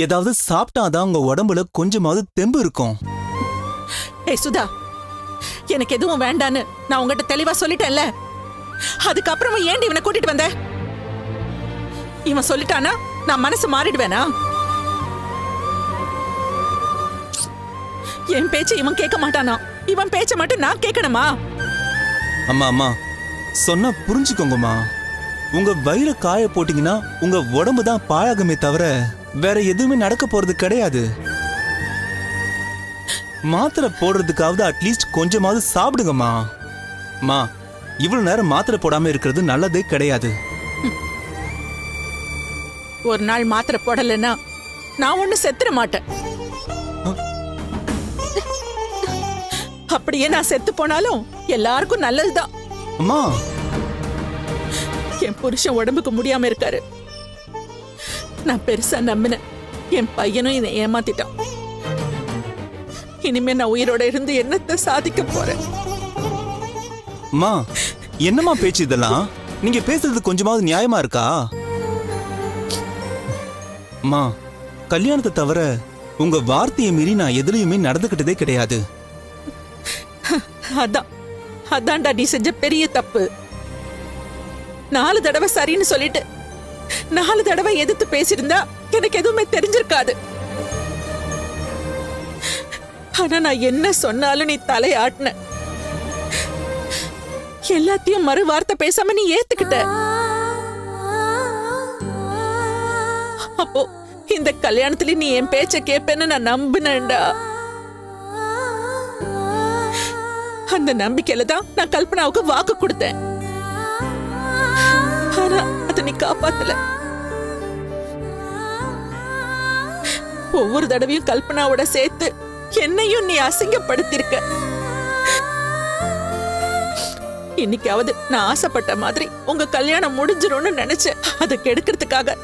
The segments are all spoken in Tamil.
ஏதாவது சாப்பிட்டாதான் உங்க உடம்புல கொஞ்சமாவது தெம்பு இருக்கும். ஏய் சுதா, எனக்கு எதுவும் வேண்டான்னு நான் உங்ககிட்ட தெளிவா சொல்லிட்டேன்ல. அதுக்கப்புறமா ஏன்டி இவனை கூட்டிட்டு வந்த? இவன் சொல்லிட்டானா நான் மனசு மாறிடுவேனா? என் பேச்ச இவன் கேட்க மாட்டானா? இவன் பேச்ச மட்டும் நான் கேட்கணுமா? அம்மா அம்மா சொன்னா புரிஞ்சுக்கோங்கம்மா. உங்க வயிற காய போட்டீங்கன்னா உங்க உடம்பு தான் பாழாகுமே தவிர வேற எதுவுமே நடக்க போறது கிடையாது. மாத்திரை போடுறதுக்காவது அட்லீஸ்ட் கொஞ்சமாவது சாப்பிடுங்கம்மா. மா, இவ்வளவு நேரம் மாத்திரை போடாம இருக்கிறது நல்லதே கிடையாது. ஒரு நாள் மாத்திரை போடலன்னா நான் ஒண்ணு செத்துற மாட்டேன். அப்படியே நான் செத்து போனாலும் எல்லாருக்கும் நல்லதுதான். அம்மா, என் புருஷன் உடம்புக்கு முடியாம இருக்காரு. நான் பெருசா நம்பினேன். என் பையனும் இதை ஏமாத்திட்டான். இனிமே நான் உயிரோட இருந்து என்னத்தை சாதிக்க போறேன்? அம்மா, என்னம்மா பேச்சு இதெல்லாம்? நீங்க பேசுறது கொஞ்சமாவது நியாயமா இருக்கா? அம்மா, கல்யாணத்தை தவிர உங்க வார்த்தையை மீறி நான் எதுலயுமே நடந்துகிட்டதே கிடையாது. அதான்டா நீ செஞ்ச பெரிய தப்பு. 4 தடவை சரின்னு சொல்லிட்டு 4 தடவை எதிர்த்து பேசியிருந்தா எனக்கு எதுவுமே தெரிஞ்சிருக்காது. ஆனா நான் என்ன சொன்னாலும் நீ தலையாட்டின. எல்லாத்தையும் மறு வார்த்தை பேசாம நீ ஏத்துக்கிட்ட. அப்போ இந்த கல்யாணத்துல நீ என் பேச்ச கேப்பேன்னு நான் நம்பினேன்டா. அந்த நம்பிக்கையில தான் நான் கல்பனாவுக்கு வாக்கு கொடுத்தேன். ஆனா அதை நீ காப்பாத்தல. ஒவ்வொரு தடவையும் கல்பனாவோட சேர்த்து என்னையும் நீ அசிங்கப்படுத்திருக்க. இன்னைக்காவது நான் ஆசைப்பட்ட மாதிரி உங்க கல்யாணம் முடிஞ்சிரும்னு நினைச்சேன். அதை கெடுக்கிறதுக்காக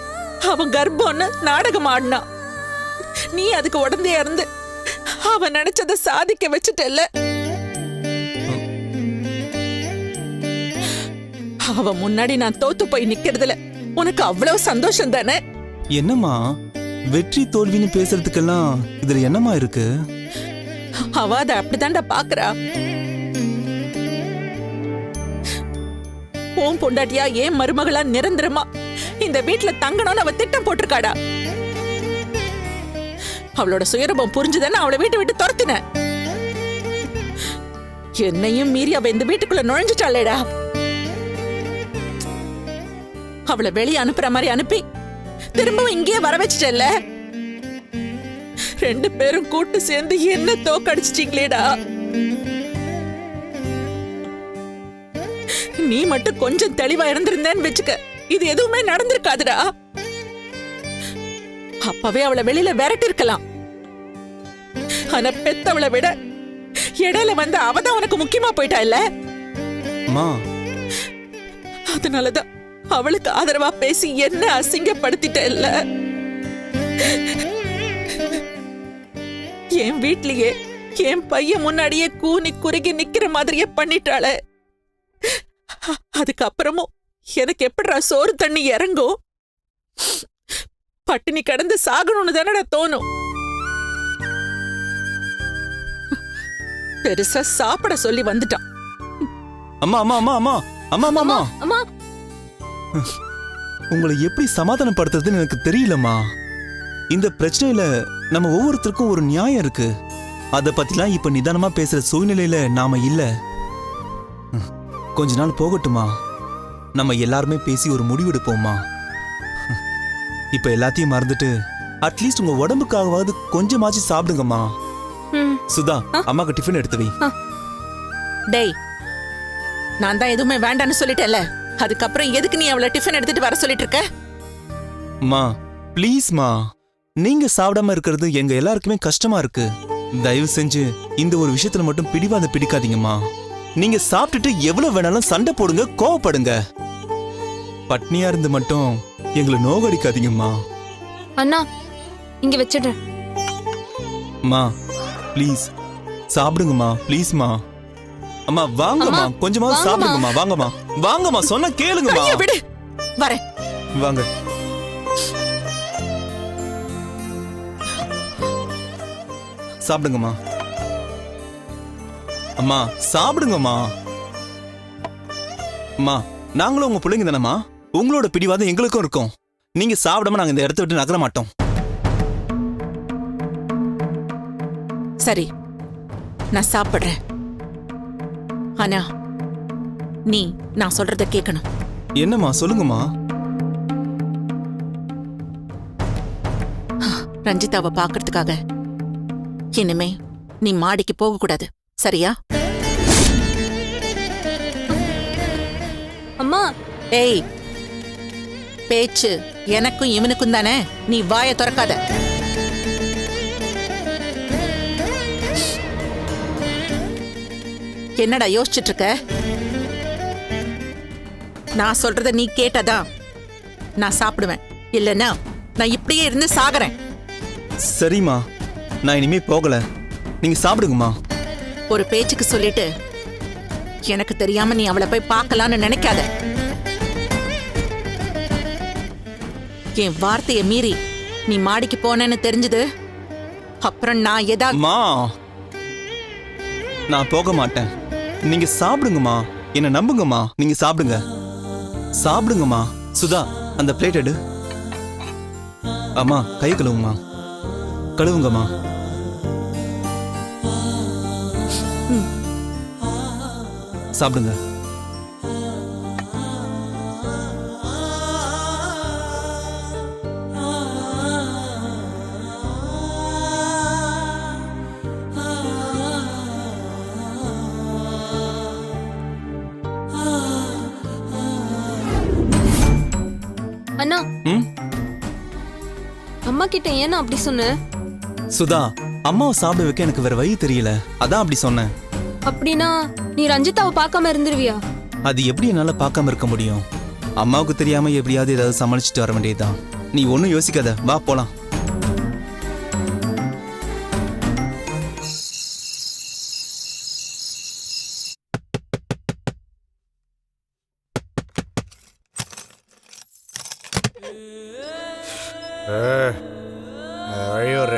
அவன் கர்ப்பம்னு நாடகம் ஆடினா. நீ அதுக்கு உடந்தையா இருந்து அவன் நினைச்சதை சாதிக்க வச்சுட்டல்ல. அவ முன்னாடி நான் தோத்து போய் நிக்கிறதுல உனக்கு அவ்வளவு சந்தோஷம் தானே? என்னம்மா வெற்றி தோல்வின்னு பேசுறதுக்கெல்லாம் இதுல என்னம்மா இருக்கு? அவ அத அப்படித்தான்டா பாக்குறா. உன் பொண்டாட்டியா ஏன் மருமகளா நிரந்தரமா இந்த வீட்டுல தங்கணும்னு அவ திட்டம் போட்டிருக்காடா. அவளோட சுயரூபம் புரிஞ்சுதானே அவளை வீட்டை விட்டு துரத்தின. என்னையும் மீறி அவ இந்த வீட்டுக்குள்ள நுழைஞ்சிட்டாளேடா. அவளை வெளியே அனுப்புற மாதிரி அனுப்பி திரும்பவும் இங்கேயே வர வச்சிட்டல்ல. 2 பேரும் கூட்டு சேர்ந்து என்ன தோக்கடிச்சிட்டீங்களேடா. நீ மட்டும் கொஞ்சம் தெளிவா இருந்திருந்தேன்னு வச்சுக்க, இது எதுவுமே நடந்திருக்காதுடா. அப்பவே அவளை வெளியில விரட்டி இருக்கலாம். ஆனா பெத்தவளை விட இடையில வந்து அவதான் உனக்கு முக்கியமா போயிட்டா இல்ல? அதனாலதான் அவளுக்கு ஆதரவா பேசி என்ன அசிங்கப்படுத்திட்ட இல்ல? என் வீட்லயே என் பையன் முன்னாடியே கூனி குறுகி நிக்கிற மாதிரியே பண்ணிட்டாளே. அதுக்கப்புறமும் எனக்கு எப்படிடா சோறு தண்ணி இறங்கும்? பட்டினி கடந்து சாகணும்னு தானடா தோணும். பெருசா சாப்பிட சொல்லி வந்துட்டான். அம்மா அம்மா அம்மா அம்மா அம்மா அம்மா அம்மா, உங்களை எப்படி சமாதானப்படுத்துறதுன்னு எனக்கு தெரியலம்மா. இந்த பிரச்சனையில நம்ம ஒவ்வொருத்தருக்கும் ஒரு நியாயம் இருக்கு. அத பத்திலாம் இப்ப நிதானமா பேசுற சூழ்நிலையில நாம இல்ல. கொஞ்ச நாள் போகட்டுமா, நம்ம எல்லாருமே பேசி ஒரு முடிவெடுப்போம்மா. இப்ப எல்லாத்தையும் மறந்துட்டு அட்லீஸ்ட் உங்க உடம்புக்காகவாவது கொஞ்சமாச்சு சாப்பிடுங்கம்மா. சுதா, அம்மாக்கு டிஃபன் எடுத்து வை. டேய், நான் தான் எதுவுமே வேண்டான்னு சொல்லிட்டேன்ல, அதுக்கப்புறம் எதுக்கு நீ அவளை டிஃபன் எடுத்துட்டு வர சொல்லிட்டு இருக்க? மா ப்ளீஸ்மா, நீங்க சாப்பிடாம இருக்கிறது எங்க எல்லாருக்குமே கஷ்டமா இருக்கு. தயவு செஞ்சு இந்த ஒரு விஷயத்துல மட்டும் பிடிவாத பிடிக்காதீங்கம்மா. நீங்க சாப்பிட்டுட்டு எவ்வளவு வேணாலும் சண்டை போடுங்க, கோவப்படுங்க. பட்னியா இருந்து மட்டும் எங்களை நோகடிக்காதீங்கம்மா. அண்ணா இங்க வச்சிடுறேன். மா ப்ளீஸ் சாப்பிடுங்கம்மா, ப்ளீஸ்மா. அம்மா வாங்கம்மா, கொஞ்சமாவது சாப்பிடுங்கம்மா. வாங்கம்மா வாங்கம்மா, சொன்ன கேளுங்கம்மா. விடு, வரேன். வாங்க. சாப்பிடுங்கம்மா. அம்மா சாப்பிடுங்கம்மா. அம்மா நாங்களும் உங்க பிள்ளைங்க தானம்மா. உங்களோட பிடிவாதம் எங்களுக்கும் இருக்கும். நீங்க சாப்பிடாம நாங்க இந்த இடத்த விட்டு நகர மாட்டோம். சரி, நான் சாப்பிடுறேன். ஆனா நீ நான் சொல்றத கேட்கணும். என்னம்மா சொல்லுங்கம்மா. ரஞ்சிதாவை பார்க்கறதுக்காக இனிமே நீ மாடிக்கு போக கூடாது, சரியா? அம்மா ஏய், பேச்சு எனக்கும் இவனுக்கும் தானே. நீ வாயை திறக்காத. என்னடா யோசிச்சுட்டு இருக்க? நான் சொல்றத நீ கேட்டதா நான் சாப்பிடுவேன், இல்லைன்னா நான் இப்படியே இருந்து சாகுறேன். சரிம்மா, நான் இனிமே போகல. நீங்க சாப்பிடுங்கம்மா. ஒரு பேச்சுக்கு சொல்லிட்டு எனக்கு தெரியாம நீ அவளை போய் பார்க்கலான்னு நினைக்காத. என் வார்த்தையை மீறி நீ மாடிக்கு போனேன்னு தெரிஞ்சது அப்புறம் நான் அம்மா நான் போக மாட்டேன். நீங்க சாப்பிடுங்கம்மா. என்ன நம்புங்கம்மா. நீங்க சாப்பிடுங்க. சாப்பிடுங்கம்மா. சுதா அந்த பிளேட் எடு. அம்மா கை கழுவுங்கம்மா. கழுவுங்கம்மா. சாப்பிடுங்க. அண்ணா, ம் அம்மா கிட்ட ஏன்னா அப்படி சொன்ன? சுதா, அம்மாவை சாப்பிட வைக்க எனக்கு வேற வழி தெரியல, அதான் அப்படி சொன்னேன். அப்படின்னா நீ ரஞ்சிதாவை பார்க்காம இருந்துருவியா? அது எப்படி என்னால பார்க்காம இருக்க முடியும்? அம்மாவுக்கு தெரியாம எப்படியாவது ஏதாவது சமாளிச்சுட்டு வர வேண்டியதுதான். நீ ஒன்னும் யோசிக்காத, வா போலாம். வழி வர்ற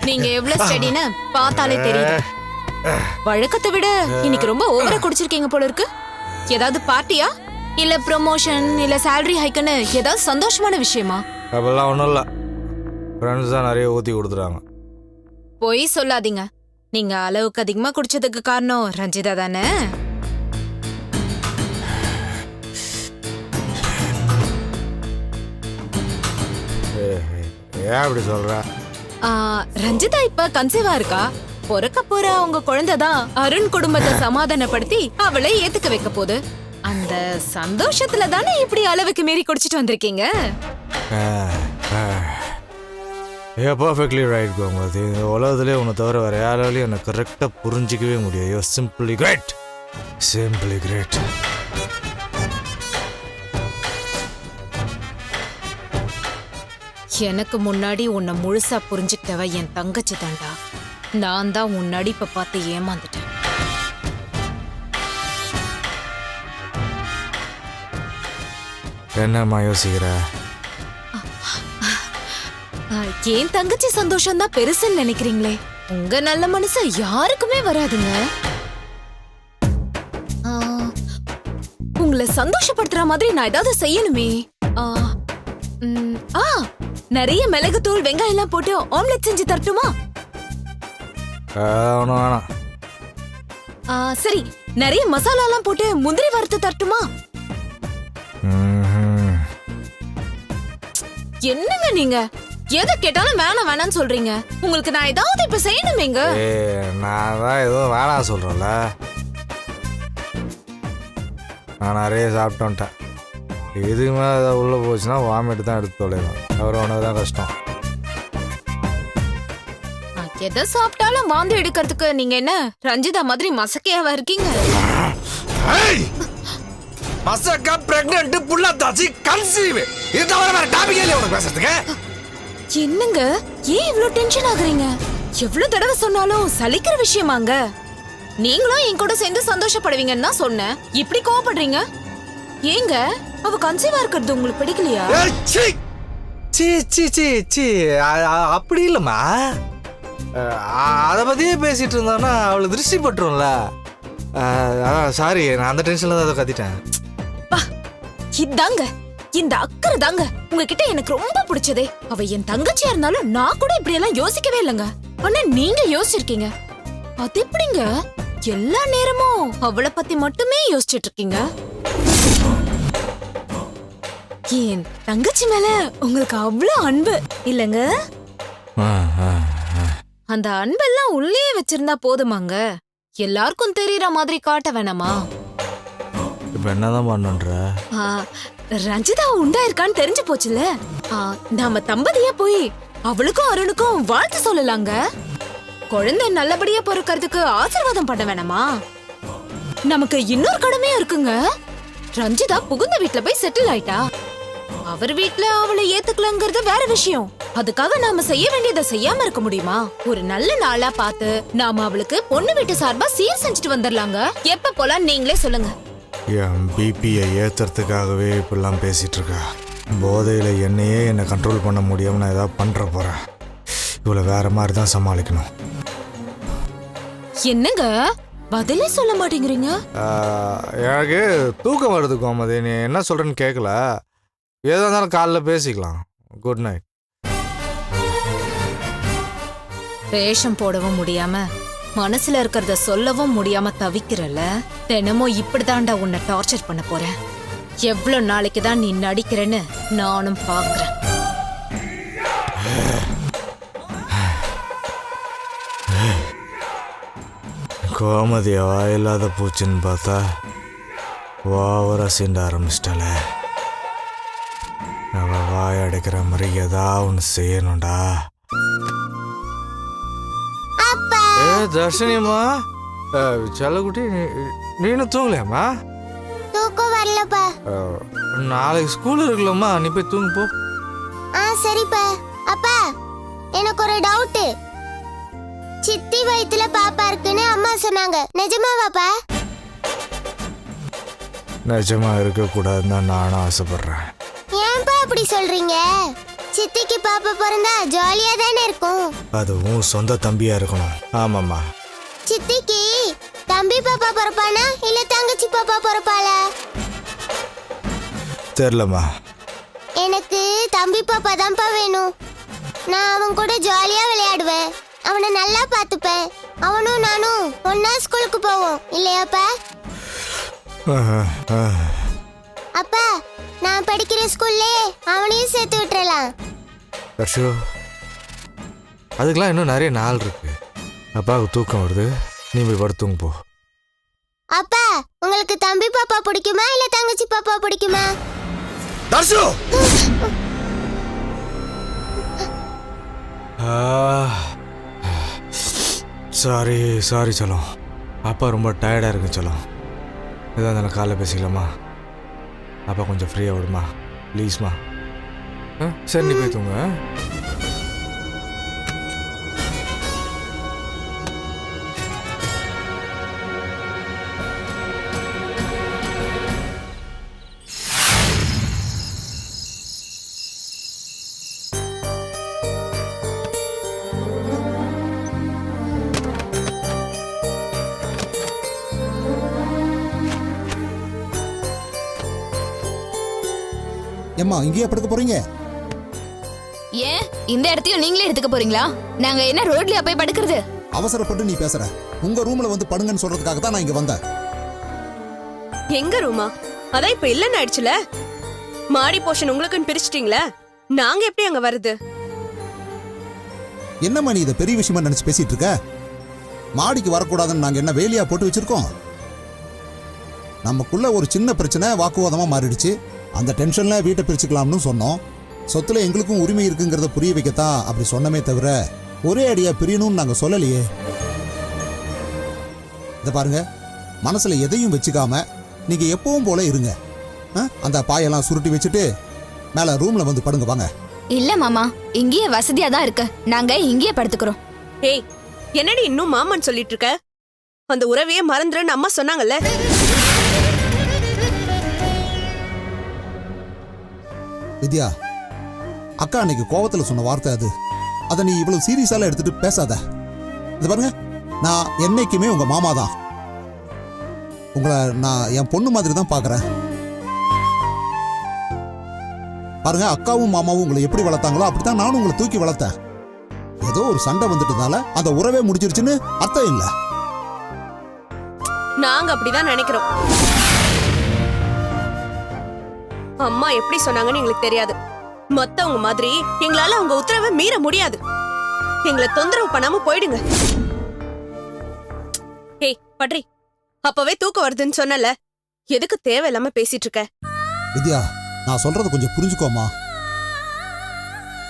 நீங்க எவ்வளவு ஸ்டடின்னு பார்த்தாலே தெரியுது. வழக்கத்தை விட இன்னைக்கு ரொம்ப ஓவரா குடிச்சிருக்கீங்க போல இருக்கு. ஏதாவது பார்ட்டியா இல்ல ப்ரமோஷன் இல்ல salary ஹைக்குன்னு ஏதாவது சந்தோஷமான விஷயமா? அப்படிலாம் ஒன்றும் இல்லை. ஃப்ரெண்ட்ஸ் தான் நிறைய ஊற்றி கொடுத்துறாங்க. போய் சொல்லாதீங்க. நீங்க அளவுக்கு அதிகமா குடிச்சதுக்கு காரணம் ரஞ்சிதா தானே? ஏன் அப்படி சொல்ற? ரஞ்சிதா இப்ப கன்சீவா இருக்கா. பொறக்க போற அவங்க குழந்தைதான் அருண் குடும்பத்தை சமாதானப்படுத்தி அவளை ஏத்துக்க வைக்க போகுது. அந்த சந்தோஷத்துல தானே இப்படி அளவுக்கு மீறி குடிச்சிட்டு வந்திருக்கீங்க. Perfectly right Gomathi. இந்த உலகத்திலே உன்னை தவிர வேற யாராலையும் என்னை கரெக்டாக புரிஞ்சிக்கவே முடியாது. You simply great. Simply great. எனக்கு முன்னாடி உன்னை முழுசா புரிஞ்சுக்கிட்டவ என் தங்கச்சி தாண்டா. நான் தான் முன்னாடி இப்ப பார்த்து ஏமாந்துட்டேன். என்னம்மா யோசிக்கிற? என் தங்கச்சி சந்தோஷம் தான் பெருசுன்னு நினைக்கிறீங்களே. உங்க நல்ல மனசு யாருக்குமே வராதுங்க. உங்களை சந்தோஷப்படுத்துற மாதிரி நான் ஏதாவது செய்யணுமே. நிறைய மிளகுத்தூள் வெங்காயம் எல்லாம் போட்டு ஆம்லெட் செஞ்சு தரட்டுமா? ஒன்றும் வேணாம். சரி, நிறைய மசாலா எல்லாம் போட்டு முந்திரி வறுத்து தரட்டுமா? என்னங்க நீங்க எதை கேட்டாலும் வேணாம் வேணாம்னு சொல்றீங்க. உங்களுக்கு நான் ஏதாவது இப்ப செய்யணுமேங்க. நான் தான் ஏதோ வேணாம் சொல்றேன்ல. நான் நிறைய சாப்பிட்டு வந்துட்டேன். இதுக்கு மேலே ஏதாவது உள்ளே போச்சுன்னா வாமிட்டு தான் எடுத்து தொலைவேன். அப்புறம் உனக்கு தான் கஷ்டம். எதை சாப்பிட்டாலும் வாந்தி எடுக்கிறதுக்கு நீங்க என்ன ரஞ்சிதா மாதிரி மசக்கையாவா இருக்கீங்க? மசக்கா பிரெக்னன்ட் புள்ள தாச்சி கன்சீவ். இது தவிர வேற டாபிக் இல்லையா உனக்கு பேசுறதுக்கு? என்னங்க ஏன் இவ்ளோ டென்ஷன் ஆகுறீங்க? எவ்வளவு தடவை சொன்னாலும் சலிக்கிற விஷயமாங்க. நீங்களும் என் கூட சேர்ந்து சந்தோஷப்படுவீங்கன்னு தான் சொன்னேன். இப்படி கோவப்படுறீங்க ஏங்க? அவ கன்சீவா இருக்கிறது உங்களுக்கு பிடிக்கலையா? சீ சீ சீ சீ சீ அப்படி இல்லைம்மா. அதை பற்றியே பேசிகிட்டு இருந்தான்னா அவளை திருஷ்டி பட்டுரும்ல. சாரி, நான் அந்த டென்ஷனில் தான் அதை கத்திட்டேன். இதாங்க இந்த அக்கறை தாங்க உங்ககிட்ட எனக்கு ரொம்ப பிடிச்சதே. அவ என் தங்கச்சியா இருந்தாலும் நான் கூட இப்படி எல்லாம் யோசிக்கவே இல்லைங்க. ஆனா நீங்க யோசிச்சிருக்கீங்க. அது எப்படிங்க எல்லா நேரமும் அவளை பத்தி மட்டுமே யோசிச்சுட்டு இருக்கீங்க? என் தங்கச்சி மேல உங்களுக்கு அவ்வளவு அன்பு இல்லங்க? அந்த அன்பெல்லாம் உள்ளே வச்சிருந்தா போதுமாங்க? எல்லாருக்கும் தெரியற மாதிரி காட்ட வேணாமா? இப்போ என்னதான் பண்ணுன்ற? ரஞ்சிதா உண்டா இருக்கான்னு தெரிஞ்சு போச்சுல. நாம தம்பதியா போய் அவளுக்கும் அருணுக்கும் வாழ்த்து சொல்லலாங்க. குழந்தை நல்லபடியா பொறுக்கிறதுக்கு ஆசீர்வாதம் பண்ண வேணாமா? நமக்கு இன்னொரு கடமையும் இருக்குங்க. ரஞ்சிதா புகுந்த வீட்டுல போய் செட்டில் ஆயிட்டா. அவர் வீட்டுல அவளை ஏத்துக்கலங்கிறது வேற விஷயம். அதுக்காக நாம செய்ய வேண்டியதை செய்யாம இருக்க முடியுமா? ஒரு நல்ல நாளா பார்த்து நாம அவளுக்கு பொண்ணு வீட்டு சார்பா சீர் செஞ்சுட்டு வந்துடலாங்க. எப்ப போலாம் நீங்களே சொல்லுங்க. என் பிபியை ஏத்துறதுக்காகவே இப்படிலாம் பேசிட்டு இருக்கா. போதையில் என்னை கண்ட்ரோல் பண்ண முடியாம நான் ஏதாவது பண்ற போறேன். இவளை வேற மாதிரி தான் சமாளிக்கணும். என்னங்க பதிலே சொல்ல மாட்டேங்கிறீங்க? எனக்கு தூக்கம் வருது கோமதி. நீ என்ன சொல்றேன்னு கேட்கல. ஏதா இருந்தாலும் காலைல பேசிக்கலாம். Good night. வேஷம் போடவும் முடியாம மனசுல இருக்கிறத சொல்லவும் முடியாம தவிக்கிறல. தினமும் இப்படிதான்டா உன்னை டார்ச்சர் பண்ண போறேன். எவ்வளவு நாளைக்கு தான் நீ நடிக்கிறேன்னு நானும் பாக்குறேன். கோமதிய வாயில்லாத பூச்சின்னு பார்த்தா ஓவரா சீண்ட ஆரம்பிச்சிட்டால. அவ வாய் அடைக்கிற மாதிரி ஏதாவது ஒன்று செய்யணும்டா. தர்ஷினியம்மா, செல்லக்குட்டி, நீனும் தூங்கலையாம்மா? தூக்கம் வரலப்பா. நாளைக்கு ஸ்கூல் இருக்குல்லம்மா, நீ போய் தூங்கு போ. சரிப்பா. அப்பா, எனக்கு ஒரு டவுட். சித்தி வயித்துல பாப்பா இருக்குன்னு அம்மா சொன்னாங்க, நிஜமாவாப்பா? நிஜமா இருக்க கூடாதுன்னு தான் நானும் ஆசைப்படுறேன். ஏன்பா அப்படி சொல்றீங்க? சித்திக்கு பாப்பா பிறந்தா ஜாலியா தானே இருக்கும். அதுவும் சொந்த தம்பியா இருக்கணும். ஆமாம்மா. சித்திக்கு தம்பி பாப்பா பிறப்பானா இல்ல தங்கச்சி பாப்பா பிறப்பாளா? தெரியலம்மா. எனக்கு தம்பி பாப்பா தான்ப்பா வேணும். நான் அவன் கூட ஜாலியா விளையாடுவேன், அவனை நல்லா பார்த்துப்பேன். அவனும் நானும் ஒன்னா ஸ்கூலுக்கு போவோம் இல்லையாப்பா? அப்பா, நான் படிக்கிற ஸ்கூல்லே அவனையும் சேர்த்து விட்டுறலாம். தர்ஷு, அதுக்கெல்லாம் இன்னும் நிறைய நாள் இருக்கு. அப்பாவுக்கு தூக்கம் வருது, நீ போய் படுத்துங்க போ. அப்பா, உங்களுக்கு தம்பி பாப்பா பிடிக்குமா இல்ல தங்கச்சி பாப்பா பிடிக்குமா? தர்ஷு! சாரி செல்லம். அப்பா ரொம்ப டயர்டாக இருக்கு செல்லம். எதாக இருந்தாலும் காலைல பேசிக்கலாமா? அப்பா கொஞ்சம் ஃப்ரீயாக விடுமா ப்ளீஸ்மா. சரி, நீ போய் தூங்க. ஏம்மா, இங்கேயே படுக்க போறீங்க? ஏன் இந்த இடத்தையும் நீங்களே எடுத்துக்க போறீங்களா? நாங்க என்ன ரோட்லயா போய் படுக்கிறது? அவசரப்பட்டு நீ பேசுற. உங்க ரூம்ல வந்து படுங்கன்னு சொல்றதுக்காக தான் நான் இங்க வந்தேன். எங்க ரூமா? அதான் இப்ப இல்லன்னு ஆயிடுச்சுல. மாடி போர்ஷன் உங்களுக்குன்னு பிரிச்சிட்டீங்களா? நாங்க எப்படி அங்க வருது? என்னம்மா நீ இதை பெரிய விஷயமா நினைச்சு பேசிட்டு இருக்க? மாடிக்கு வரக்கூடாதுன்னு நாங்க என்ன வேலியா போட்டு வச்சிருக்கோம்? நமக்குள்ள ஒரு சின்ன பிரச்சனை வாக்குவாதமா மாறிடுச்சு. அந்த டென்ஷன்ல வீட்டை பிரிச்சுக்கலாம்னு சொன்னோம். சொத்துல எங்களுக்கும் உரிமை இருக்குங்கிறத புரிய வைக்கத்தான் அப்படி சொன்னமே தவிர ஒரே அடியா பிரியணும்னு நாங்க சொல்லலையே. இதை பாருங்க, மனசுல எதையும் வச்சுக்காம நீங்க எப்பவும் போல இருங்க. அந்த பாயெல்லாம் சுருட்டி வச்சுட்டு மேல ரூம்ல வந்து படுங்க வாங்க. இல்ல மாமா, இங்கேயே வசதியா தான் இருக்கு. நாங்க இங்கேயே படுத்துக்கிறோம். ஏய், என்னடி இன்னும் மாமான்னு சொல்லிட்டு இருக்க? அந்த உறவையே மறந்துறன்னு அம்மா சொன்னாங்கல்ல. வித்யா, அக்கா அன்னைக்கு கோவத்துல சொன்ன வார்த்தை அது. அதை நீ இவ்வளவு சீரியஸால எடுத்துட்டு பேசாத. இது பாருங்க, நான் என்னைக்குமே உங்க மாமா தான். உங்களை நான் என் பொண்ணு மாதிரி தான் பார்க்கறேன். பாருங்க, அக்காவும் மாமாவும் உங்களை எப்படி வளர்த்தாங்களோ அப்படித்தான் நானும் உங்களை தூக்கி வளர்த்தேன். ஏதோ ஒரு சண்டை வந்துட்டதால அந்த உறவே முடிஞ்சிருச்சுன்னு அர்த்தம் இல்ல. நாங்க அப்படிதான் நினைக்கிறோம். அம்மா எப்படி சொன்னாங்கன்னு எங்களுக்கு தெரியாது. மத்தவங்க மாதிரி எங்களால அவங்க உத்தரவை மீற முடியாது. எங்களை தொந்தரவு பண்ணாம போயிடுங்க. ஏய் பட்ரி, அப்பவே தூக்கம் வருதுன்னு சொன்னல, எதுக்கு தேவையில்லாம பேசிட்டு இருக்க? வித்யா, நான் சொல்றது கொஞ்சம் புரிஞ்சுக்கோமா.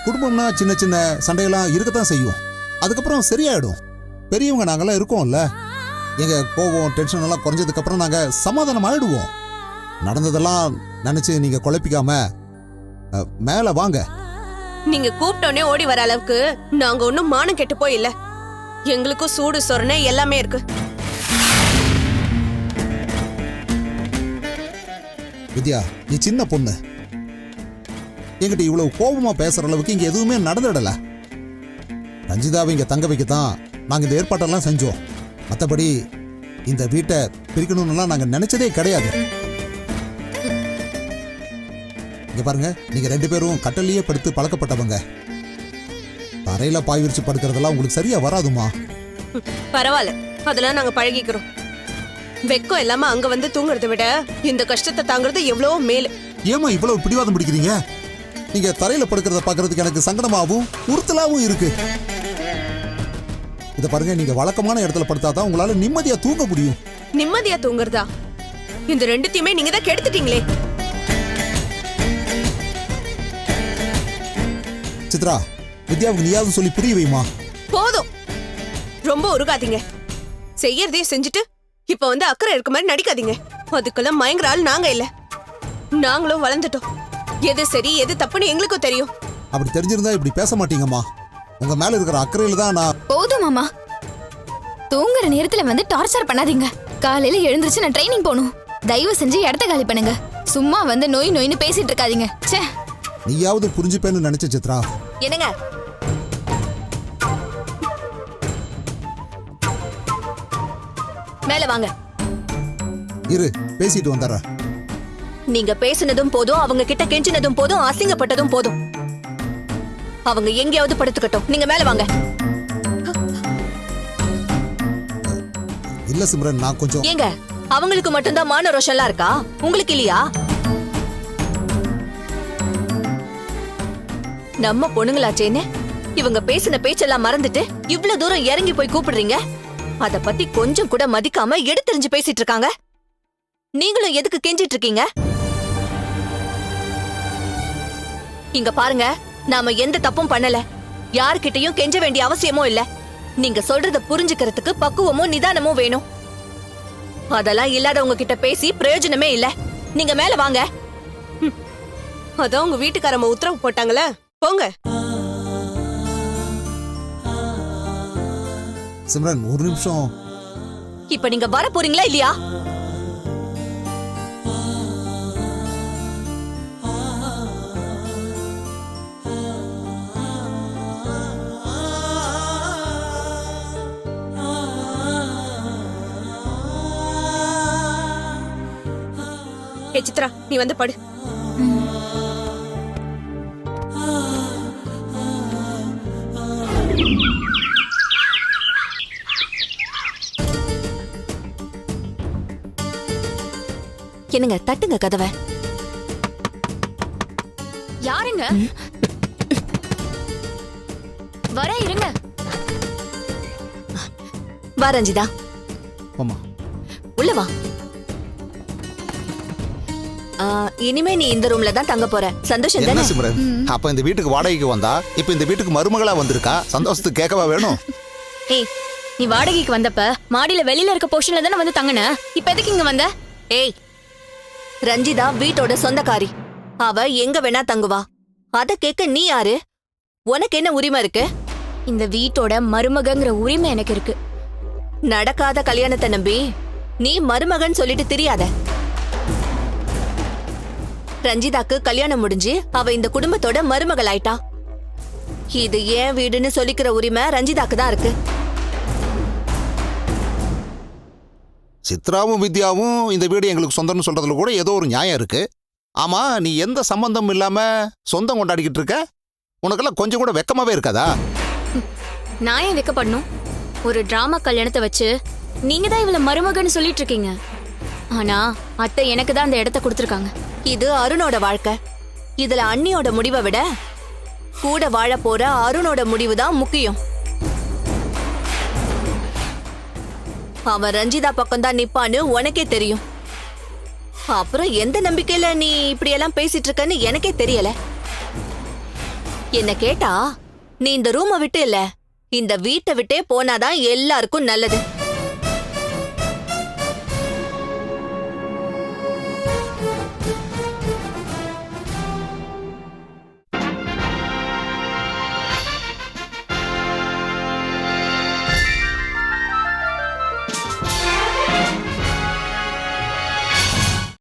குடும்பம்னா சின்ன சின்ன சண்டையெல்லாம் இருக்கத்தான் செய்யும். அதுக்கப்புறம் சரியாயிடும். பெரியவங்க நாங்கெல்லாம் இருக்கோம்ல. எங்க கோபம் டென்ஷன் எல்லாம் குறைஞ்சதுக்கு அப்புறம் நாங்க சமாதானம் ஆயிடுவோம். நடந்ததெல்லாம் நினைச்சு நீங்க குழப்பிக்காம மேல வாங்க. நீங்க கூப்பிட்டோன்னே ஓடி வர அளவுக்கு நாங்க ஒண்ணும் மானம் கெட்டு போய் இல்ல. எங்களுக்கும் சூடு சொரணை எல்லாமே இருக்கு. வித்யா, நீ சின்ன பொண்ணு. என்கிட்ட இவ்வளவு கோபமா பேசுற அளவுக்கு இங்க எதுவுமே நடந்துடல. ரஞ்சிதாவை இங்க தங்க வைக்கத்தான் நாங்க இந்த ஏற்பாட்டெல்லாம் செஞ்சோம். மற்றபடி இந்த வீட்டை பிரிக்கணும்னுலாம் நாங்க நினைச்சதே கிடையாது. இங்க பாருங்க, நீங்க 2 பேரும் கட்டலையே படுத்து பழக்கப்பட்டவங்க. தரையில பாய் விரிச்சு படுக்கிறதெல்லாம் உங்களுக்கு சரியா வராதுமா. பரவாயில்ல, அதெல்லாம் நாங்க பழகிக்கிறோம். வெக்கம் இல்லாம அங்க வந்து தூங்குறதை விட இந்த கஷ்டத்தை தாங்குறது எவ்வளவோ மேலு. ஏமா இவ்வளவு பிடிவாதம் பிடிக்கிறீங்க? நீங்க தரையில படுக்கிறத பாக்குறதுக்கு எனக்கு சங்கடமாவும் உறுத்தலாவும் இருக்கு. இத பாருங்க, நீங்க வழக்கமான இடத்துல படுத்தாதான் உங்களால நிம்மதியா தூங்க முடியும். நிம்மதியா தூங்குறதா? இந்த ரெண்டுத்தையுமே நீங்க தான் கெடுத்துட்டீங்களே. சித்ரா, வித்யாவுக்கு நீயாவது சொல்லி புரிய வைமா. போதும், ரொம்ப உருகாதீங்க. செய்யறதையும் செஞ்சுட்டு இப்ப வந்து அக்கறை இருக்க மாதிரி நடிக்காதீங்க. அதுக்கெல்லாம் மயங்குற ஆள் நாங்க இல்ல. நாங்களும் வளர்ந்துட்டோம். எது சரி எது தப்புன்னு எங்களுக்கும் தெரியும். அப்படி தெரிஞ்சிருந்தா இப்படி பேச மாட்டீங்கம்மா. உங்க மேல இருக்கிற அக்கறையில தான் நான். போதும் மாமா, தூங்குற நேரத்துல வந்து டார்ச்சர் பண்ணாதீங்க. காலையில எழுந்திருச்சு நான் ட்ரைனிங் போகணும். தயவு செஞ்சு இடத்த காலி பண்ணுங்க. சும்மா வந்து நோய் நோயின்னு பேசிட்டு இருக்காதீங்க. ச்சே, நீயாவது புரிஞ்சுப்பேன்னு நினைச்ச சித்ரா. என்னங்க மேல வாங்க. இரு, பேசிட்டு வந்துடுறேன். நீங்க பேசினதும் போதும், அவங்க கிட்ட கெஞ்சினதும் போதும், அசிங்கப்பட்டதும் போதும். அவங்க எங்கேயாவது படுத்துக்கட்டும். நீங்க மேல வாங்க. இல்ல சிம்ரன், நான் கொஞ்சம். ஏங்க, அவங்களுக்கு மட்டும்தான் மான ரோஷன்லாம் இருக்கா? உங்களுக்கு இல்லையா? நம்ம பொண்ணுங்களாச்சேன்னு இவங்க பேசின பேச்செல்லாம் மறந்துட்டு இவ்வளவு தூரம் இறங்கி போய் கூப்பிடுறீங்க. அத பத்தி கொஞ்சம் கூட மதிக்காம எடுத்தெறிஞ்சு பேசிட்டு இருக்காங்க. நீங்களும் எதுக்கு கெஞ்சிட்டு இருக்கீங்க? இங்க பாருங்க, நாம எந்த தப்பும் பண்ணல. யார்கிட்டயும் கெஞ்ச வேண்டிய அவசியமும் இல்ல. நீங்க சொல்றத புரிஞ்சுக்கிறதுக்கு பக்குவமும் நிதானமும் வேணும். அதெல்லாம் இல்லாதவங்க கிட்ட பேசி பிரயோஜனமே இல்ல. நீங்க மேல வாங்க. அதான் உங்க வீட்டுக்காரம்மா உத்தரவு போட்டாங்களே, போங்க. சிம்ரன், ஒரு நிமிஷம். இப்ப நீங்க வர போறீங்களா இல்லையா? ஏ சித்ரா, நீ வந்து படு. என்னங்க, தட்டுங்க கதவை. யாருங்க? வர இருங்க. வா ரஞ்சிதா, ஆமா. உள்ள வா. இனிமே நீ இந்த ரூம்ல தான் தங்க போற. சந்தோஷம் என்ன தானே? சிம்ரன், அப்ப இந்த வீட்டுக்கு வாடகைக்கு வந்தா இப்ப இந்த வீட்டுக்கு மருமகளா வந்திருக்கா. சந்தோஷத்துக்கு கேட்கவா வேணும்? ஏய், நீ வாடகைக்கு வந்தப்ப மாடியில வெளியில இருக்க போர்ஷன்ல தானே வந்து தங்குன. இப்ப எதுக்கு இங்க வந்த? ஏய், ரஞ்சிதா வீட்டோட சொந்தக்காரி. அவ எங்க வேணா தங்குவா. அத கேட்க நீ யாரு? உனக்கு என்ன உரிமை இருக்கு? இந்த வீட்டோட மருமகங்கிற உரிமை எனக்கு இருக்கு. நடக்காத கல்யாணத்தை நம்பி நீ மருமகன் சொல்லிட்டு தெரியாத. ரஞ்சிதாக்கு கல்யாணம் முடிஞ்சு அவ இந்த குடும்பத்தோட மருமகள் ஆயிட்டா. இது ஏன் வீடுன்னு சொல்லிக்கிற உரிமை ரஞ்சிதாக்கு தான் இருக்கு. சித்ராவும் வித்யாவும் இந்த வீடு எங்களுக்கு சொந்தம்னு சொல்றதுல கூட ஏதோ ஒரு நியாயம் இருக்கு. ஆமா, நீ எந்த சம்பந்தமும் இல்லாம சொந்தம் கொண்டாடிக்கிட்டு இருக்க? உனக்கெல்லாம் கொஞ்சம் கூட வெக்கமாவே இருக்காதா? நான் ஏன் வைக்கப்படணும்? ஒரு டிராமா கல்யாணத்தை வச்சு நீங்க தான் இவள மருமகன்னு சொல்லிட்டு இருக்கீங்க. ஆனா அத்தை எனக்கு தான் அந்த இடத்த கொடுத்துருக்காங்க. இது அருணோட வாழ்க்கை. இதுல அண்ணியோட முடிவை விட கூட வாழ போற அருணோட முடிவு தான் முக்கியம். அவன் ரஞ்சிதா பக்கம்தான் நிப்பான்னு உனக்கே தெரியும். அப்புறம் எந்த நம்பிக்கையில நீ இப்படி எல்லாம் பேசிட்டு இருக்கன்னு எனக்கே தெரியல. என்ன கேட்டா நீ இந்த ரூமை விட்டு இல்ல, இந்த வீட்டை விட்டே போனாதான் எல்லாருக்கும் நல்லது.